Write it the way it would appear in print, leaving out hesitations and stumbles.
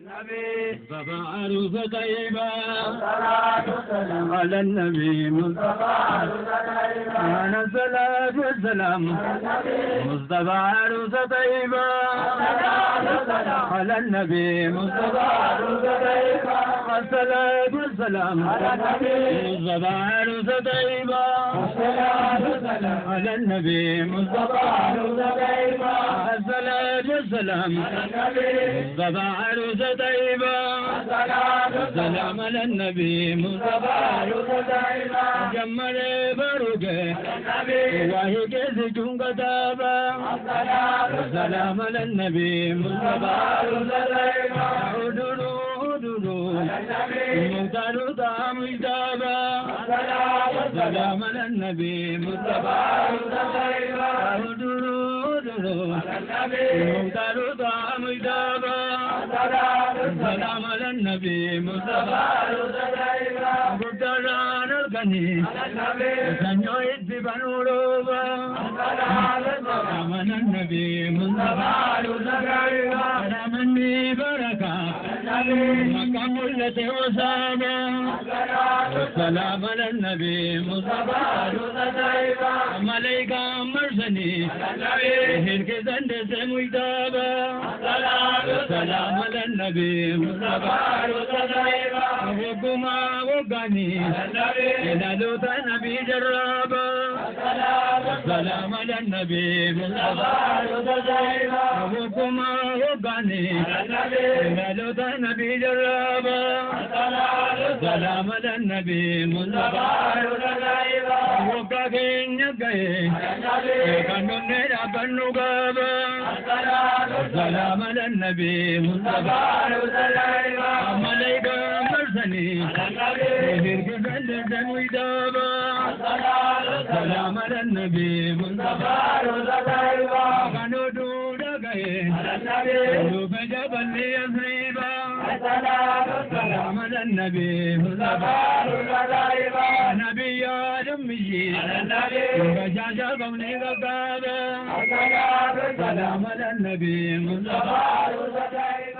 مصطفى عروس طيبة على النبي مصطفى عروس طيبة أنا الصلاة والسلام مصطفى عروس طيبة على النبي مصطفى عروس طيبة الصلاة والسلام على النبي مصطفى عروس طيبة على النبي مصطفى عروس طيبة الصلاة والسلام على النبي مصطفى عروس طيبة السلام على النبي مصطفى عروس طيبة جمل بروكه وهي كيسجون كتابة السلام على النبي مصطفى عروس طيبة دودو مختار طعم الجابة السلام على النبي مصطفى عروس طيبة دودو مختار طعم الجابة السلام على النبي مصطفى عروس طيبة قدران الغني سنويت بنوروبا السلام على النبي مصطفى عروس طيبة رمني بركة مكة ملة وسامة السلام على النبي مصطفى عروس طيبة ملائكة مرسني هيرك زند سميتابا السلام على النبي مصطفى عروس طيبة وقما وقاني ينادوا النبي جرابا السلام على النبي مصطفى عروس طيبة وقما وقاني ينادوا النبي جرابا السلام على النبي مصطفى عروس طيبة وقاكين يقاي كانون نيرا كانو غابا السلام على النبي مصطفى عروس طيبة ملائكة مرسلي هيرك زند سميتابا السلام على النبي مصطفى عروس طيبة كانوا دودا غاي دوب جبل يسريبا السلام على النبي مصطفى عروس طيبة نبي آدم مشي بشاشة قوني غابا السلام على النبي مصطفى عروس طيبة